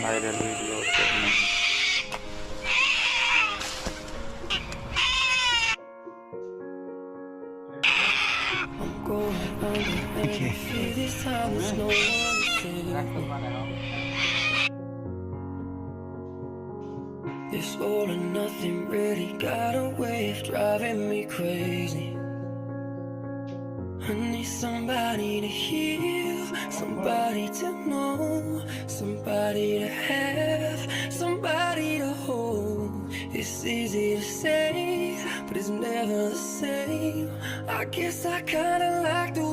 viral video segment. I'm going under and I feel this time there's no one to save me. This all or nothing really got a way of driving me crazy. I need somebody to heal, somebody to know, somebody to have, somebody to hold. It's easy to say, but it's never the same. I guess I kinda like the